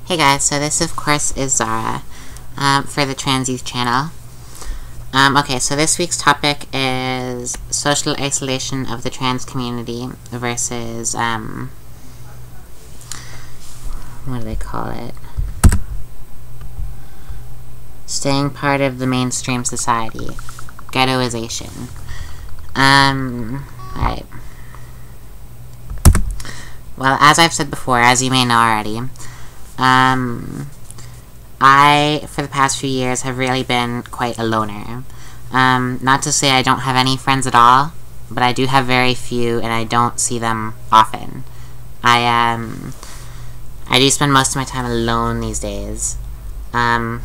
Hey guys, so this of course is Zara for the Trans Youth channel. Okay, so this week's topic is social isolation of the trans community versus, what do they call it? Staying part of the mainstream society. Ghettoization. Alright. Well, as I've said before, as you may know already, I, for the past few years, have really been quite a loner. Not to say I don't have any friends at all, but I do have very few, and I don't see them often. I do spend most of my time alone these days. And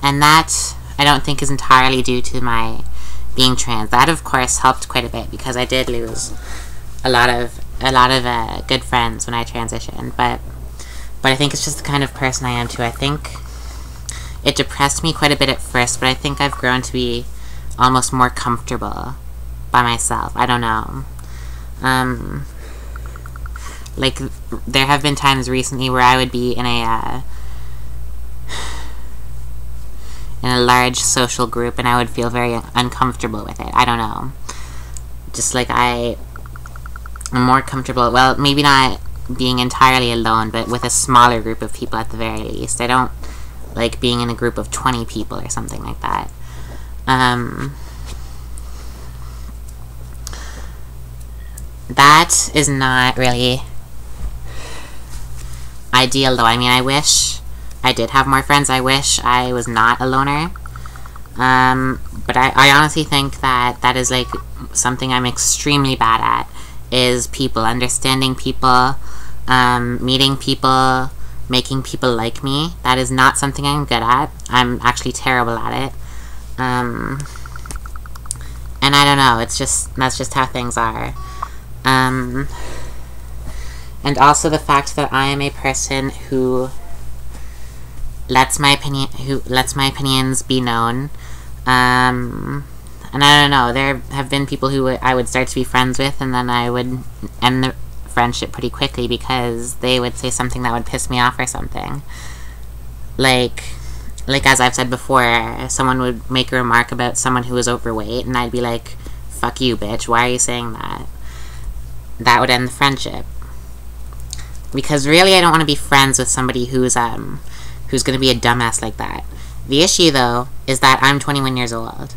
that, I don't think, is entirely due to my being trans. That, of course, helped quite a bit, because I did lose a lot of good friends when I transitioned, but I think it's just the kind of person I am too. I think it depressed me quite a bit at first, but I think I've grown to be almost more comfortable by myself. I don't know. Like, there have been times recently where I would be in a large social group and I would feel very uncomfortable with it. I don't know. Just like I'm more comfortable, well, maybe not being entirely alone, but with a smaller group of people at the very least. I don't like being in a group of 20 people or something like that. That is not really ideal, though. I mean, I wish I did have more friends. I wish I was not a loner. But I honestly think that is, like, something I'm extremely bad at, is people, understanding people, meeting people, making people like me. That is not something I'm good at. I'm actually terrible at it. And I don't know, that's just how things are. And also the fact that I am a person who lets my opinions be known. And I don't know, there have been people who I would start to be friends with, and then I would end the friendship pretty quickly because they would say something that would piss me off or something. Like as I've said before, someone would make a remark about someone who was overweight, and I'd be like, fuck you, bitch, why are you saying that? That would end the friendship. Because really, I don't want to be friends with somebody who's gonna be a dumbass like that. The issue, though, is that I'm 21 years old.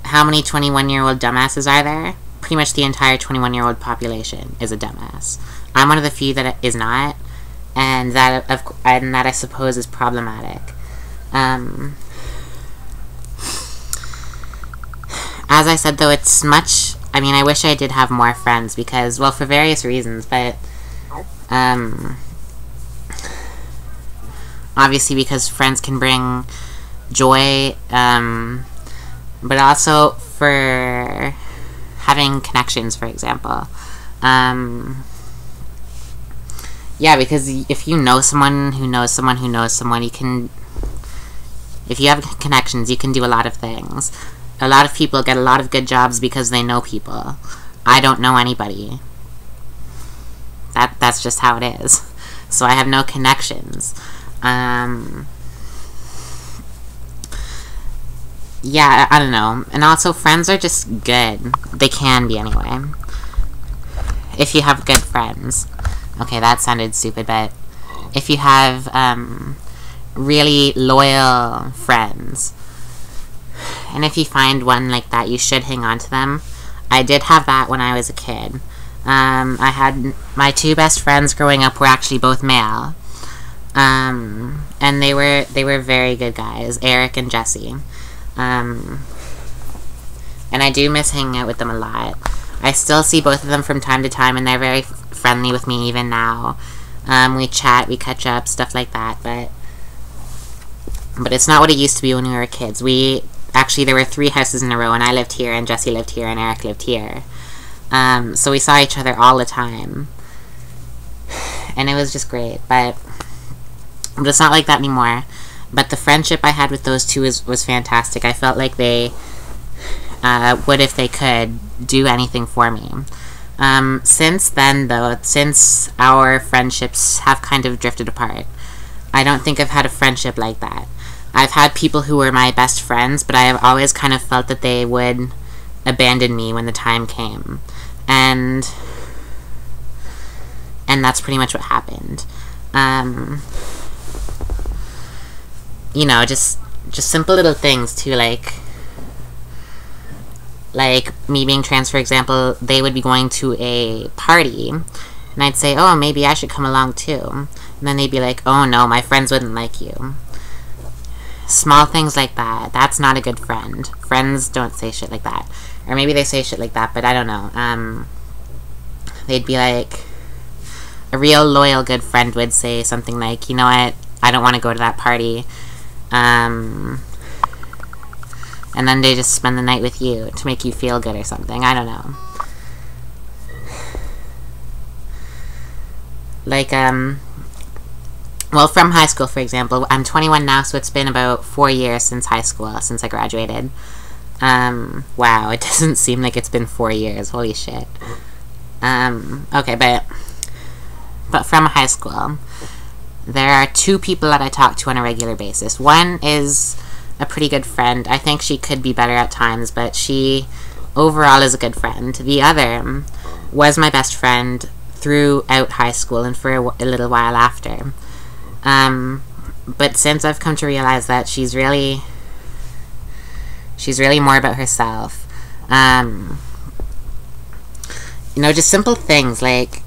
How many 21-year-old dumbasses are there? Pretty much the entire 21-year-old population is a dumbass. I'm one of the few that is not, and that I suppose is problematic. As I said, though, it's much... I mean, I wish I did have more friends because, well, for various reasons, but obviously because friends can bring joy, but also for having connections, for example. Yeah, because if you know someone who knows someone who knows someone, if you have connections, you can do a lot of things. A lot of people get a lot of good jobs because they know people. I don't know anybody. That's just how it is. So I have no connections. Yeah, I don't know. And also, friends are just good. They can be, anyway. If you have good friends. Okay, that sounded stupid, but if you have, really loyal friends, and if you find one like that, you should hang on to them. I did have that when I was a kid. I had my two best friends growing up were actually both male. And they were very good guys, Eric and Jesse. And I do miss hanging out with them a lot. I still see both of them from time to time, and they're very friendly with me even now. We chat, we catch up, stuff like that, but it's not what it used to be when we were kids. Actually, there were 3 houses in a row, and I lived here, and Jesse lived here, and Eric lived here. So we saw each other all the time. And it was just great, but it's not like that anymore. But the friendship I had with those two was fantastic. I felt like they would, if they could, do anything for me. Since then, though, since our friendships have kind of drifted apart, I don't think I've had a friendship like that. I've had people who were my best friends, but I have always kind of felt that they would abandon me when the time came. And that's pretty much what happened. You know, just simple little things, too, like me being trans, for example. They would be going to a party, and I'd say, oh, maybe I should come along too. And then they'd be like, oh no, my friends wouldn't like you. Small things like that. That's not a good friend. Friends don't say shit like that. Or maybe they say shit like that, but I don't know. They'd be like, a real loyal good friend would say something like, you know what, I don't want to go to that party. And then they just spend the night with you to make you feel good or something. I don't know. Like, well, from high school, for example. I'm 21 now, so it's been about 4 years since high school, since I graduated. Wow, it doesn't seem like it's been 4 years. Holy shit. Okay, but from high school, there are 2 people that I talk to on a regular basis. One is a pretty good friend. I think she could be better at times, but she overall is a good friend. The other was my best friend throughout high school and for a little while after. But since I've come to realize that she's really more about herself. You know, just simple things like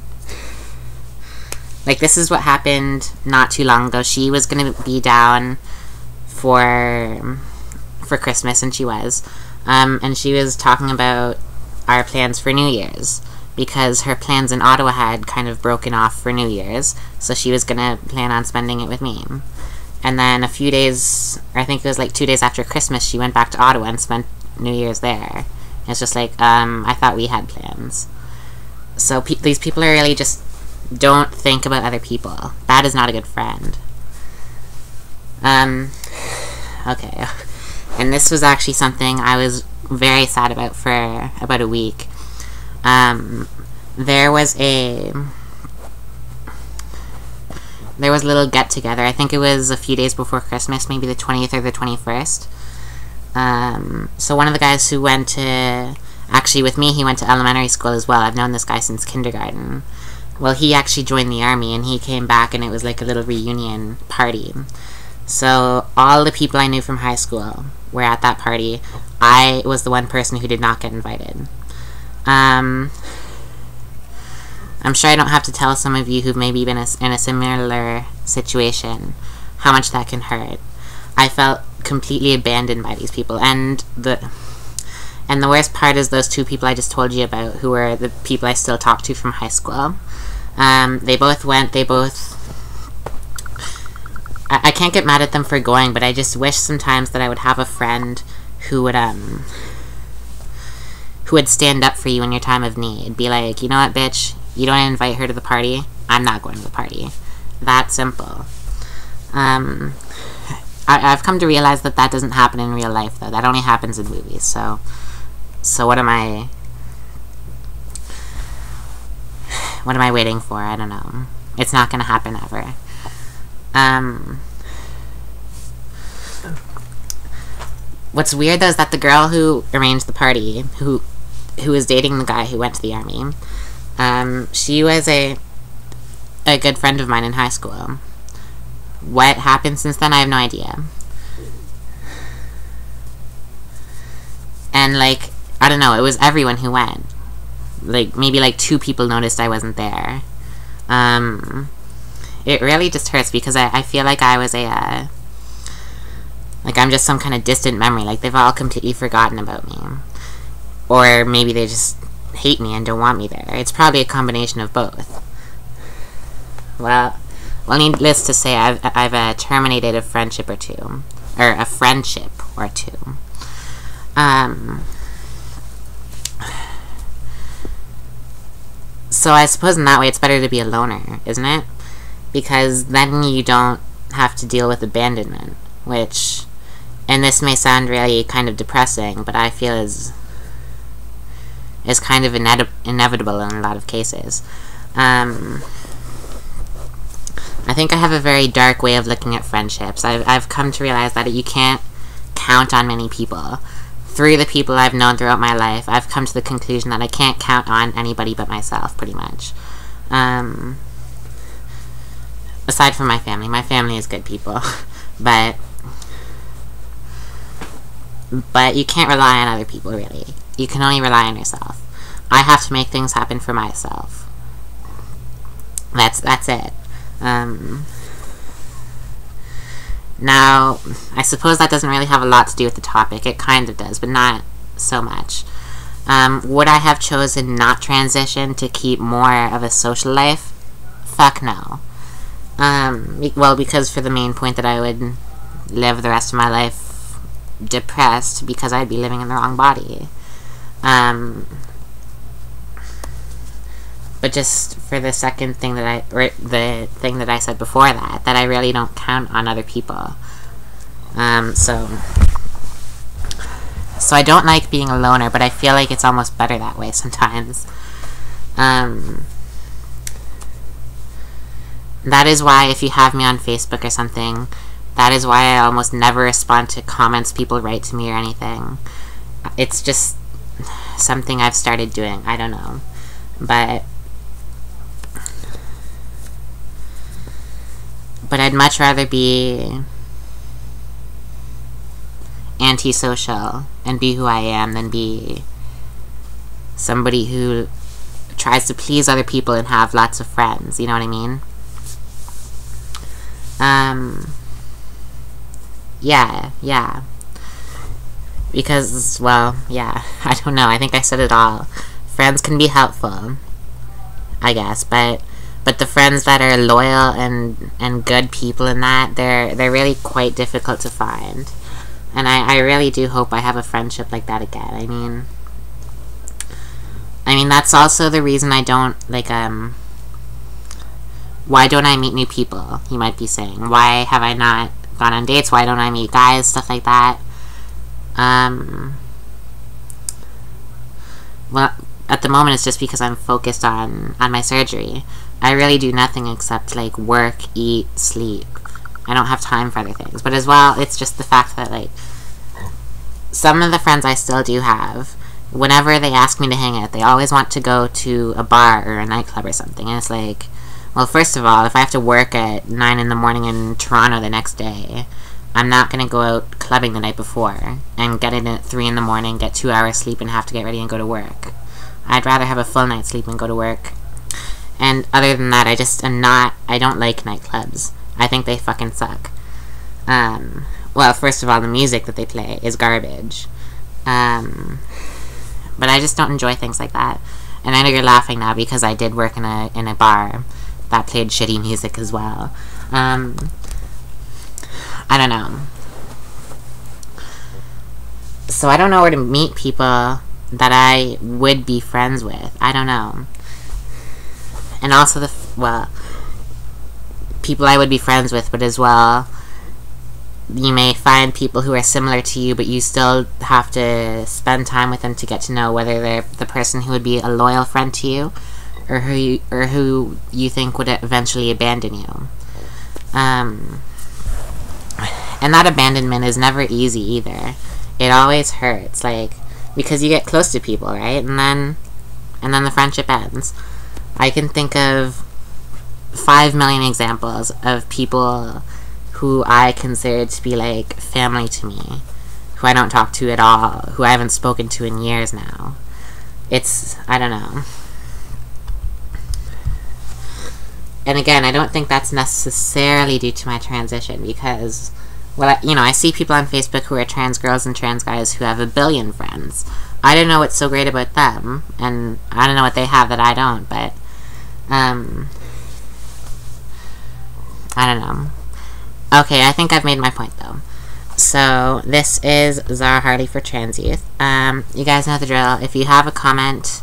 this is what happened not too long ago. She was gonna be down for Christmas, and she was. And she was talking about our plans for New Year's, because her plans in Ottawa had kind of broken off for New Year's, so she was gonna plan on spending it with me. And then a few days, or I think it was like 2 days after Christmas, she went back to Ottawa and spent New Year's there. It's just like, I thought we had plans. So these people are really just don't think about other people. That is not a good friend. Okay. And this was actually something I was very sad about for about a week. There was a little get-together. I think it was a few days before Christmas, maybe the 20th or the 21st. So one of the guys who went to... Actually, with me, he went to elementary school as well. I've known this guy since kindergarten. Well, he actually joined the army, and he came back, and it was like a little reunion party. So all the people I knew from high school were at that party. I was the one person who did not get invited. I'm sure I don't have to tell some of you who've maybe been in a similar situation how much that can hurt. I felt completely abandoned by these people, and the worst part is those 2 people I just told you about, who were the people I still talk to from high school. They both went, I can't get mad at them for going, but I just wish sometimes that I would have a friend who would stand up for you in your time of need. Be like, you know what, bitch? You don't invite her to the party, I'm not going to the party. That simple. I've come to realize that that doesn't happen in real life, though. That only happens in movies, so what am I waiting for? I don't know. It's not gonna happen ever. What's weird, though, is that the girl who arranged the party, who was dating the guy who went to the army, she was a good friend of mine in high school. What happened since then, I have no idea. And, like, I don't know, it was everyone who went. Like, maybe, like, 2 people noticed I wasn't there. It really just hurts, because I feel like I was like, I'm just some kind of distant memory. Like, they've all completely forgotten about me. Or maybe they just hate me and don't want me there. It's probably a combination of both. Well, needless to say, I've terminated a friendship or 2. Or a friendship or 2. So I suppose in that way it's better to be a loner, isn't it? Because then you don't have to deal with abandonment, which, and this may sound really kind of depressing, but I feel is is kind of inevitable in a lot of cases. I think I have a very dark way of looking at friendships. I've come to realize that you can't count on many people. Through the people I've known throughout my life, I've come to the conclusion that I can't count on anybody but myself, pretty much. Aside from my family is good people. but you can't rely on other people, really. You can only rely on yourself. I have to make things happen for myself. That's it. Now, I suppose that doesn't really have a lot to do with the topic. It kind of does, but not so much. Would I have chosen not transition to keep more of a social life? Fuck no. Well, because for the main point that I would live the rest of my life depressed because I'd be living in the wrong body. But just for the second thing the thing that I said before that I really don't count on other people. So I don't like being a loner, but I feel like it's almost better that way sometimes. That is why if you have me on Facebook or something, that is why I almost never respond to comments people write to me or anything. It's just something I've started doing. I don't know. But I'd much rather be antisocial and be who I am than be somebody who tries to please other people and have lots of friends. You know what I mean? Yeah. Because, well, yeah, I don't know. I think I said it all. Friends can be helpful, I guess, but the friends that are loyal and good people in that, they're really quite difficult to find. And I really do hope I have a friendship like that again. I mean that's also the reason I don't, like, why don't I meet new people, you might be saying. Why have I not gone on dates? Why don't I meet guys? Stuff like that. Well, at the moment it's just because I'm focused on my surgery. I really do nothing except, like, work, eat, sleep. I don't have time for other things. But as well, it's just the fact that, like, some of the friends I still do have, whenever they ask me to hang out, they always want to go to a bar or a nightclub or something. And it's like, well, first of all, if I have to work at 9 in the morning in Toronto the next day, I'm not going to go out clubbing the night before and get in at 3 in the morning, get 2 hours sleep, and have to get ready and go to work. I'd rather have a full night's sleep and go to work. And other than that, I don't like nightclubs. I think they fucking suck. Well, first of all, the music that they play is garbage. But I just don't enjoy things like that. And I know you're laughing now because I did work in a bar that played shitty music as well. I don't know. So I don't know where to meet people that I would be friends with. I don't know. And also people I would be friends with, but as well, you may find people who are similar to you, but you still have to spend time with them to get to know whether they're the person who would be a loyal friend to you, or who you think would eventually abandon you. And that abandonment is never easy either. It always hurts, like, because you get close to people, right? And then the friendship ends. I can think of 5 million examples of people who I consider to be, like, family to me, who I don't talk to at all, who I haven't spoken to in years now. I don't know. And again, I don't think that's necessarily due to my transition, because, well, I see people on Facebook who are trans girls and trans guys who have a billion friends. I don't know what's so great about them, and I don't know what they have that I don't, but, I don't know. Okay, I think I've made my point, though. So, this is Zara Harley for Trans Youth. You guys know the drill. If you have a comment,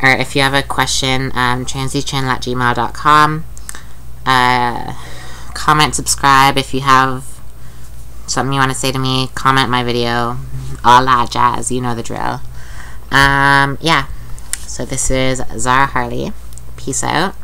or if you have a question, transyouthchannel@gmail.com. Comment, subscribe. If you have something you want to say to me, comment my video. All that jazz. You know the drill. Yeah. So this is Zara Harley. Peace out.